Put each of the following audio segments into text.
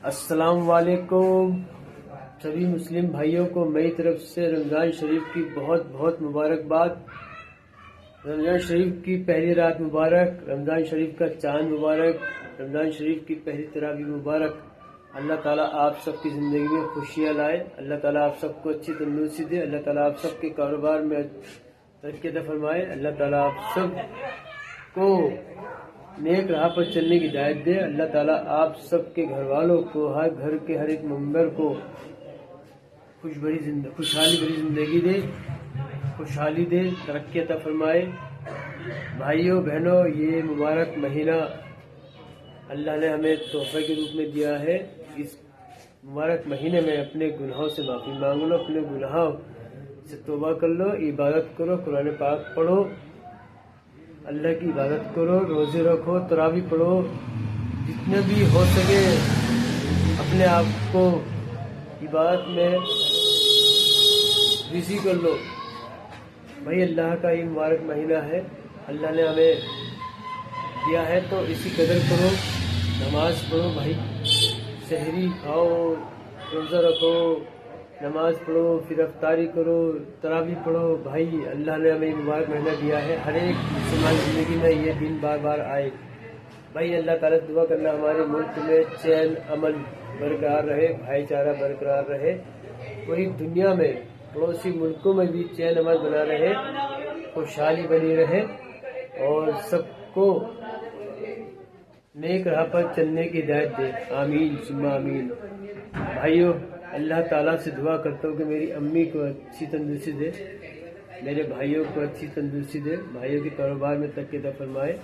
السلام علیکم سبھی مسلم بھائیوں کو میری طرف سے رمضان شریف کی بہت بہت مبارکباد۔ رمضان شریف کی پہلی رات مبارک، رمضان شریف کا چاند مبارک، رمضان شریف کی پہلی تراویح مبارک۔ اللہ تعالیٰ آپ سب کی زندگی میں خوشیاں لائے، اللہ تعالیٰ آپ سب کو اچھی تندرستی دے، اللہ تعالیٰ آپ سب کے کاروبار میں ترقی عطا فرمائے، اللہ تعالیٰ آپ سب کو نیک راہ پر چلنے کی ہدایت دے، اللہ تعالیٰ آپ سب کے گھر والوں کو، ہر گھر کے ہر ایک ممبر کو خوشحالی بھری زندگی دے، خوشحالی دے، ترقی عطا فرمائے۔ بھائیوں بہنوں، یہ مبارک مہینہ اللہ نے ہمیں تحفے کے روپ میں دیا ہے۔ اس مبارک مہینے میں اپنے گناہوں سے معافی مانگ لو، اپنے گناہوں سے توبہ کر لو، عبادت کرو، قرآن پاک پڑھو، اللہ کی عبادت کرو، روزے رکھو، تراویح پڑھو، جتنے بھی ہو سکے اپنے آپ کو عبادت میں بزی کر لو۔ بھائی اللہ کا یہ مبارک مہینہ ہے، اللہ نے ہمیں دیا ہے تو اسی قدر کرو، نماز پڑھو بھائی، سحری کھاؤ، روزہ رکھو، نماز پڑھو، پھر افطاری کرو، تراویح پڑھو۔ بھائی اللہ نے ہمیں مبارک مہینہ دیا ہے، ہر ایک مسلمان زندگی میں یہ دن بار بار آئے۔ بھائی اللہ تعالیٰ سے دعا کرنا ہمارے ملک میں چین امن برقرار رہے، بھائی چارہ برقرار رہے، پوری دنیا میں پڑوسی ملکوں میں بھی چین امن بنا رہے، خوشحالی بنی رہے اور سب کو نیک راہ پر چلنے کی ہدایت دے، آمین ثم آمین۔ بھائیوں اللہ تعالیٰ سے دعا کرتا ہوں کہ میری امی کو اچھی تندرستی دے، میرے بھائیوں کو اچھی تندرستی دے، بھائیوں کے کاروبار میں ترقی عطا فرمائے،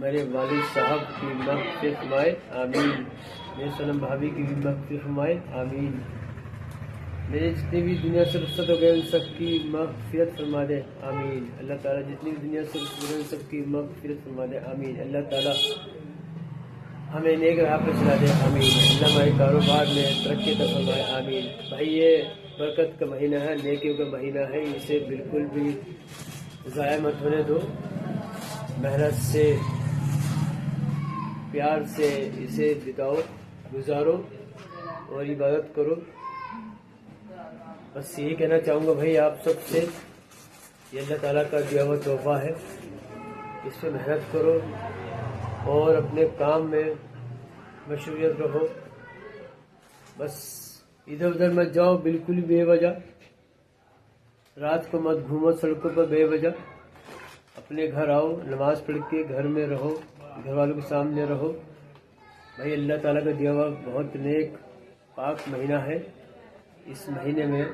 میرے والد صاحب کی مغفرت فرمائے، آمین، میرے سنم بھابھی کی بھی مغفرت فرمائے، آمین، میرے جتنے بھی دنیا سے رخصت ہو گئے ان سب کی مغفرت فرما دے، آمین۔ اللہ تعالیٰ جتنی بھی دنیا سے رخصت ہو گئے ان سب کی مغفرت فرما دے، آمین۔ اللہ تعالیٰ ہمیں نیک راہ پر چلا دے، آمین۔ اللہ ہمارے کاروبار میں ترقی عطا فرمائے، آمین۔ بھائی یہ برکت کا مہینہ ہے، نیکیوں کا مہینہ ہے، اسے بالکل بھی ضائع مت ہونے دو، محنت سے پیار سے اسے بتاؤ، گزارو اور عبادت کرو۔ بس یہی کہنا چاہوں گا بھائی آپ سب سے، یہ اللہ تعالیٰ کا دیا ہوا تحفہ ہے، اس پہ محنت کرو اور اپنے کام میں مشغولیت رہو، بس ادھر ادھر مت جاؤ بالکل بے وجہ، رات کو مت گھومو سڑکوں پر بے وجہ، اپنے گھر آؤ، نماز پڑھ کے گھر میں رہو، گھر والوں کے سامنے رہو۔ بھائی اللہ تعالیٰ کا دیا ہوا بہت نیک پاک مہینہ ہے، اس مہینے میں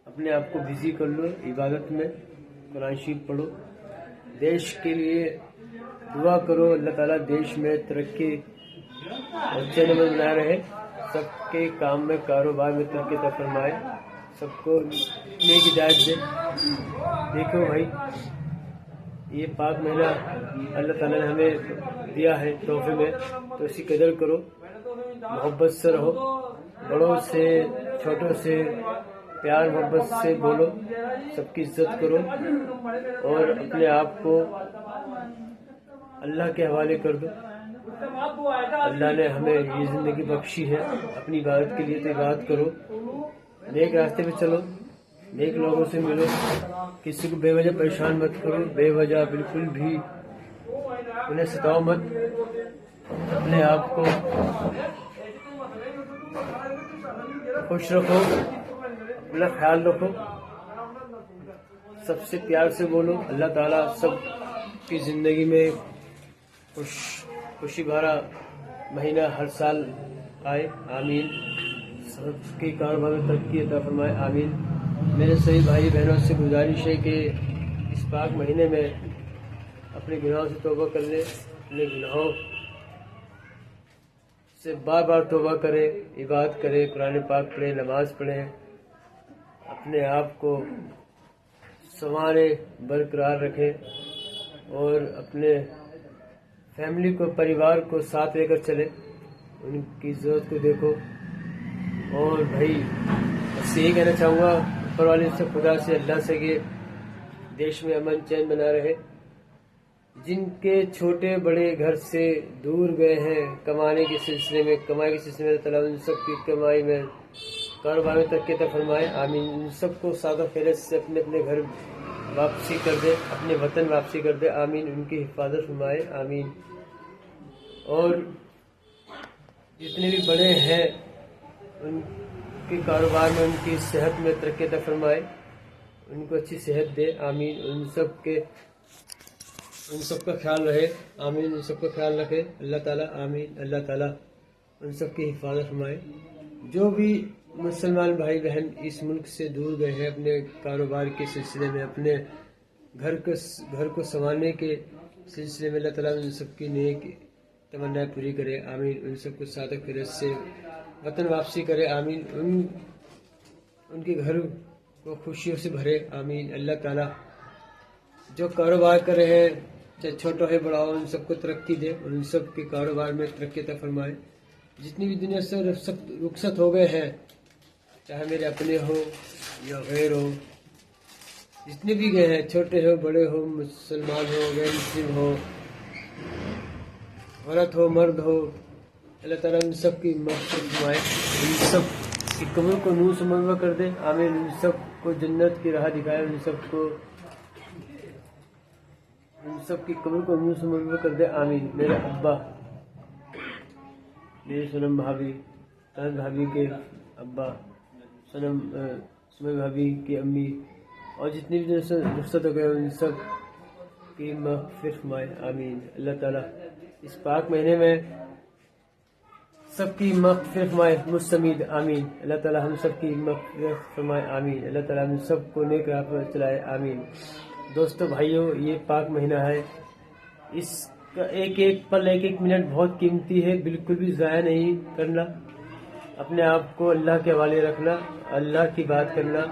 اپنے آپ کو بزی کر لو عبادت میں، قرآن شریف پڑھو، دیش کے لیے دعا کرو، اللہ تعالیٰ دیش میں ترقی اور چین امن بنائے رہے، سب کے کام میں کاروبار میں ترقی عطا فرمائے، سب کو نیک ہدایت دے۔ دیکھو بھائی یہ پاک مہینہ اللہ تعالیٰ نے ہمیں دیا ہے تحفے میں، تو اسی قدر کرو، محبت سے رہو، بڑوں سے چھوٹوں سے پیار محبت سے بولو، سب کی عزت کرو اور اپنے آپ کو اللہ کے حوالے کر دو۔ اللہ نے ہمیں یہ زندگی بخشی ہے اپنی عبادت کے لیے، تو عبادت کرو، نیک راستے پہ چلو، نیک لوگوں سے ملو، کسی کو بے وجہ پریشان مت کرو، بے وجہ بالکل بھی انہیں ستاؤ مت، اپنے آپ کو خوش رکھو، اپنا خیال رکھو، سب سے پیار سے بولو، اللہ تعالیٰ سب کی زندگی میں خوشی بھرا مہینہ ہر سال آئے، آمین، سب کے کاروبار میں ترقی عطا فرمائے، آمین۔ میرے سبھی بھائی بہنوں سے گزارش ہے کہ اس پاک مہینے میں اپنے گناہوں سے توبہ کر لیں، اپنے گناہوں سے بار بار توبہ کریں، عبادت کریں، قرآن پاک پڑھیں، نماز پڑھیں، اپنے آپ کو سنوارے برقرار رکھیں اور اپنے فیملی کو، پریوار کو ساتھ لے کر چلیں، ان کی ضرورت کو دیکھو۔ اور بھائی بس یہی کہنا چاہوں گا اوپر والے سے، خدا سے، اللہ سے کہ دیش میں امن چین بنا رہے، جن کے چھوٹے بڑے گھر سے دور گئے ہیں کمائی کے سلسلے میں اللہ تعالیٰ ان سب کی کمائی میں کاروبار میں ترقی عطا فرمائے آمین۔ ان سب کو سعادت خیریت سے اپنے اپنے گھر واپسی کر دے، اپنے وطن واپسی کر دے آمین۔ ان کی حفاظت فرمائے آمین۔ اور جتنے بھی بڑے ہیں ان کے کاروبار میں، ان کی صحت میں ترقی عطا فرمائے، ان کو اچھی صحت دے آمین۔ ان سب کا خیال رہے آمین، ان سب کا خیال رکھے اللہ تعالیٰ آمین۔ اللہ تعالیٰ ان سب کی حفاظت فرمائے۔ جو بھی مسلمان بھائی بہن اس ملک سے دور گئے ہیں اپنے کاروبار کے سلسلے میں، اپنے گھر کو سنوارنے کے سلسلے میں، اللہ تعالیٰ ان سب کی نیک تمنائیں پوری کرے آمین۔ ان سب کو سعادت خیریت سے وطن واپسی کرے آمین۔ ان کے گھر کو خوشیوں سے بھرے آمین۔ اللہ تعالیٰ جو کاروبار کر رہے ہیں چاہے چھوٹا ہو بڑا ہو، ان سب کو ترقی دے اور ان سب کے کاروبار میں ترقی عطا فرمائے۔ جتنی بھی دنیا سے رخصت ہو گئے ہیں، چاہے میرے اپنے ہو یا غیر ہو، جتنے بھی گئے ہیں چھوٹے ہو بڑے ہو، مسلمان ہو غیر مسلم ہو، عورت ہو مرد ہو، اللہ تعالیٰ ان سب کی مغفرت فرمائے، ان سب کی قبر کو نور سے منور کر دے آمین۔ ان سب کو جنت کی راہ دکھائے، ان سب کی قبر کو نور سے منور کر دے آمین۔ میرے ابا، میری سنم بھابھی، تنز بھابھی کے ابا، سمے بھابھی کی امی اور جتنی بھی رخصت ہو گئے ان سب کی مغفرت فرمائے آمین۔ اللہ تعالیٰ اس پاک مہینے میں سب کی مغفرت فرمائے مستمید آمین۔ اللہ تعالیٰ ہم سب کی مغفرت فرمائے آمین۔ اللہ تعالیٰ ہم سب کو نیک راہ پر چلائے آمین۔ دوستو بھائیو، یہ پاک مہینہ ہے، اس کا ایک ایک پل ایک ایک منٹ بہت قیمتی ہے، بالکل بھی ضائع نہیں کرنا، اپنے آپ کو اللہ کے حوالے رکھنا، اللہ کی بات کرنا،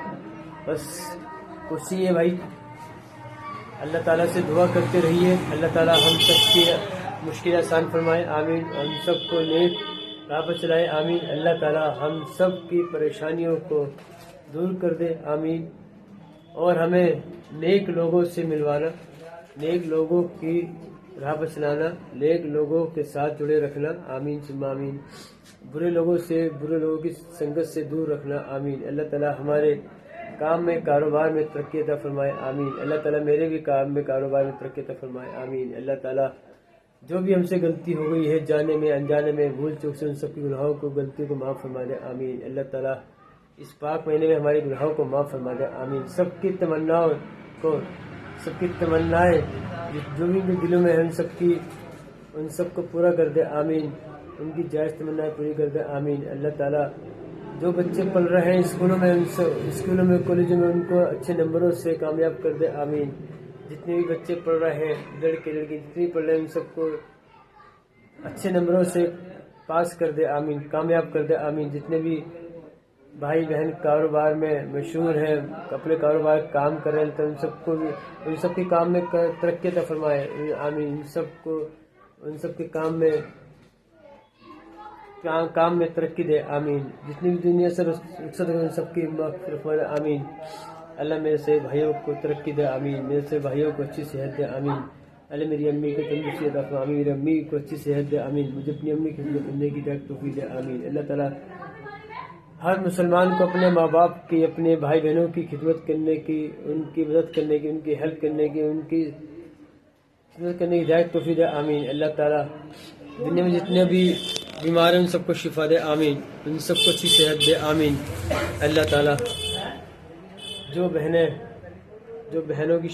بس کوشش ہے بھائی، اللہ تعالیٰ سے دعا کرتے رہیے، اللہ تعالیٰ ہم سب کی مشکل آسان فرمائے آمین، ہم سب کو نیک راہ پر چلائے آمین۔ اللہ تعالیٰ ہم سب کی پریشانیوں کو دور کر دے آمین، اور ہمیں نیک لوگوں سے ملوانا، نیک لوگوں کی راہ پر چلانا، نیک لوگوں کے ساتھ جڑے رکھنا آمین ثم آمین، برے لوگوں کی سنگت سے دور رکھنا آمین۔ اللہ تعالیٰ ہمارے کام میں کاروبار میں ترقی عطا فرمائے آمین۔ اللہ تعالیٰ میرے بھی کام میں کاروبار میں ترقی عطا فرمائے آمین۔ اللہ تعالیٰ جو بھی ہم سے غلطی ہو گئی ہے، جانے میں انجانے میں بھول چوک سے، ان سب کی گناہوں کو غلطیوں کو معاف فرما دے آمین۔ اللہ تعالیٰ اس پاک مہینے میں ہمارے گناہوں کو معاف فرما دے آمین۔ سب کی تمنائیں جو بھی دلوں میں ہیں ان سب کو پورا کر دے آمین، ان کی جائز تمنائیں پوری کر دے آمین۔ اللہ تعالیٰ جو بچے پڑھ رہے ہیں اسکولوں میں کالجوں میں، ان کو اچھے نمبروں سے کامیاب کر دے آمین۔ جتنے بھی بچے پڑھ رہے ہیں، لڑکے لڑکی جتنے بھی پڑھ رہے ہیں، ان سب کو اچھے نمبروں سے پاس کر دے آمین، کامیاب کر دے آمین۔ جتنے بھی بھائی بہن کاروبار میں مشہور ہیں، اپنے کاروبار کام کر رہے ہیں، تو ان سب کے کام میں ترقی عطا فرمائے آمین۔ ان سب کے کام میں ترقی دے آمین۔ جتنی بھی دنیا سے رخصت ہو ان سب کی مغفرت فرمائے آمین۔ اللہ میرے سے بھائیوں کو ترقی دے آمین، میرے سے بھائیوں کو اچھی صحت دے آمین۔ اللہ میری امی کو تندرستی عطا فرما آمین، میری امی کو اچھی صحت دے آمین، مجھے اپنی امی کی خدمت کرنے کی توفیق دے آمین۔ اللہ تعالیٰ ہر مسلمان کو اپنے ماں باپ کی، اپنے بھائی بہنوں کی خدمت کرنے کی، ان کی مدد کرنے کی، ان کی ہیلپ کرنے کی، ان کی خدمت کرنے کی ہدایت توفیق دے آمین۔ اللہ تعالیٰ دنیا میں جتنے بھی بیمار ہیں ان سب کو شفا دے آمین، ان سب کو اچھی صحت دے آمین۔ اللہ تعالیٰ جن بہنوں کی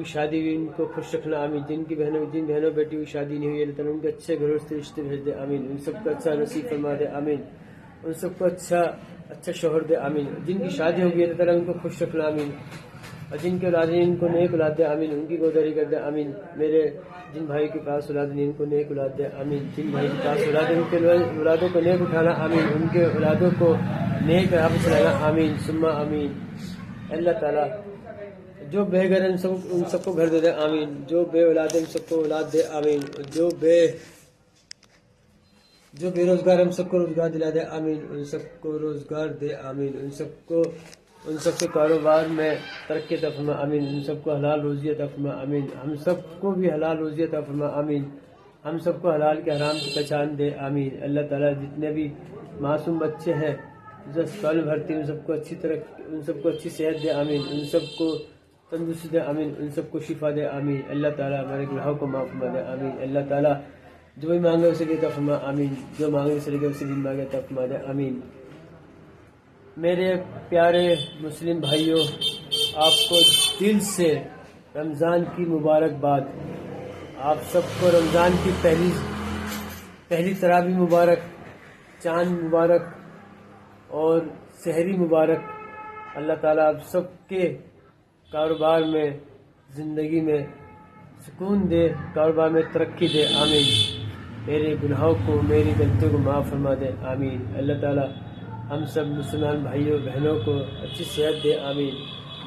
شادی ہوئی ان کو خوش رکھنا آمین، جن بہنوں بیٹی کی شادی نہیں ہوئی اللہ تعالیٰ ان کے اچھے گھروں سے رشتے بھیج دے آمین، ان سب کو اچھا نصیب فرما دے آمین، ان سب کو اچھا شوہر دے آمین، جن کی شادی ہوگی اللہ تعالیٰ ان کو خوش رکھنا آمین، اور جن کے اولاد ہیں ان کو نیک اولاد دے آمین، ان کی گوداری کر دے آمین۔ میرے جن بھائی کے پاس اولاد نہیں ان کو نیک اولاد دے آمین، جن بھائی کے پاس اولاد ہے ان کے اولادوں کو نیک اٹھانا آمین، ان کے اولادوں کو نیک راہ پر چلانا آمین ثم آمین۔ اللہ تعالیٰ جو بے گھر ہیں ان سب کو گھر دے دے آمین، جو بے اولاد ہیں ان سب کو اولاد دے آمین، جو بے روزگار ہم سب کو روزگار دلا دے آمین، ان سب کو روزگار دے آمین، ان سب کو ان سب کے کاروبار میں ترقی عطا فرما آمین، ان سب کو حلال روزی عطا فرما آمین، ہم سب کو بھی حلال روزی عطا فرما آمین، ہم سب کو حلال کے حرام کی پہچان دے آمین۔ اللہ تعالیٰ جتنے بھی معصوم بچے ہیں جو اسپتال میں بھرتی ان سب کو اچھی صحت دے آمین، ان سب کو تندرستی دے آمین، ان سب کو شفا دے آمین۔ اللہ تعالیٰ ہمارے گناہوں کو معاف فرما دے آمین۔ اللہ تعالیٰ جو بھی مانگے اسے بھی عطا فرما آمین، جو مانگے اسے لگے اسے بھی مانگے عطا فرما دے آمین۔ میرے پیارے مسلم بھائیوں، آپ کو دل سے رمضان کی مبارکباد، آپ سب کو رمضان کی پہلی تراویح مبارک، چاند مبارک اور سحری مبارک۔ اللہ تعالیٰ آپ سب کے کاروبار میں، زندگی میں سکون دے، کاروبار میں ترقی دے آمین۔ میرے گناہوں کو، میری غلطیوں کو معاف فرما دے آمین۔ اللہ تعالیٰ ہم سب مسلمان بھائیوں بہنوں کو اچھی صحت دے آمین،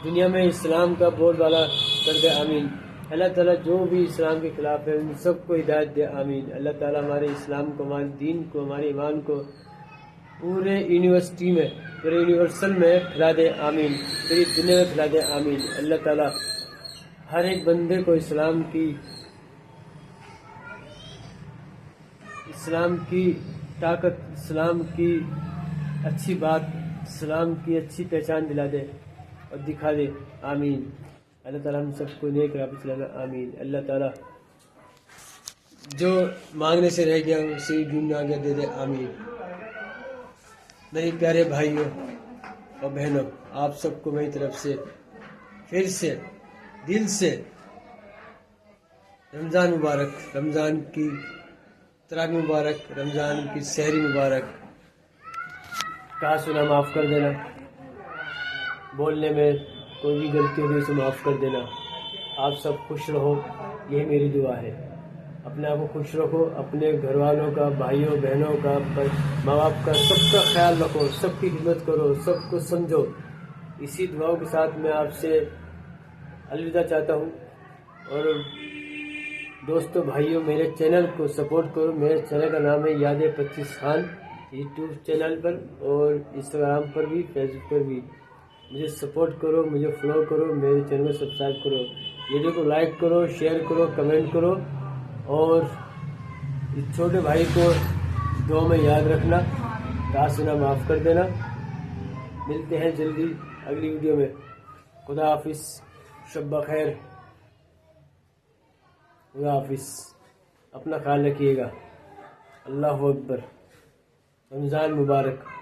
دنیا میں اسلام کا بول بالا کر دے آمین۔ اللہ تعالیٰ جو بھی اسلام کے خلاف ہے ان سب کو ہدایت دے آمین۔ اللہ تعالیٰ ہمارے اسلام کو، ہمارے دین کو، ہمارے ایمان کو پورے یونیورسٹی میں، پورے یونیورسل میں پھیلا دے آمین، پوری دنیا میں پھیلا دے آمین۔ اللہ تعالیٰ ہر ایک بندے کو اسلام کی طاقت، اسلام کی اچھی بات، اسلام کی اچھی پہچان دلا دے اور دکھا دے آمین۔ اللہ تعالیٰ ہم سب کو نیک راہ پہ چلانا آمین۔ اللہ تعالیٰ جو مانگنے سے رہ گیا اسے بھی آگے دے دے آمین۔ میرے پیارے بھائیوں اور بہنوں، آپ سب کو میری طرف سے پھر سے دل سے رمضان مبارک، رمضان کی تراویح مبارک، رمضان کی سحری مبارک۔ کہا سنا معاف کر دینا، بولنے میں کوئی بھی غلطی ہوگی اسے معاف کر دینا۔ آپ سب خوش رہو، یہی میری دعا ہے۔ اپنے آپ کو خوش رکھو، اپنے گھر والوں کا، بھائیوں بہنوں کا، ماں باپ کا، سب کا خیال رکھو، سب کی خدمت کرو، سب کو سمجھو۔ اسی دعاؤں کے ساتھ میں آپ سے الوداع چاہتا ہوں۔ اور دوستو بھائیوں، میرے چینل کو سپورٹ کرو۔ میرے چینل کا نام ہے یاد 25 خان، یوٹیوب چینل پر اور انسٹاگرام پر بھی، فیس بک پر بھی۔ مجھے سپورٹ کرو، مجھے فالو کرو، میرے چینل کو سبسکرائب کرو، ویڈیو کو لائک کرو، شیئر کرو، کمنٹ کرو، اور اس چھوٹے بھائی کو دعا میں یاد رکھنا، کہا سنا معاف کر دینا۔ ملتے ہیں جلدی اگلی ویڈیو میں۔ خدا حافظ، شب بخیر، خدا حافظ، اپنا خیال رکھیے گا۔ اللہ اکبر، رمضان مبارک۔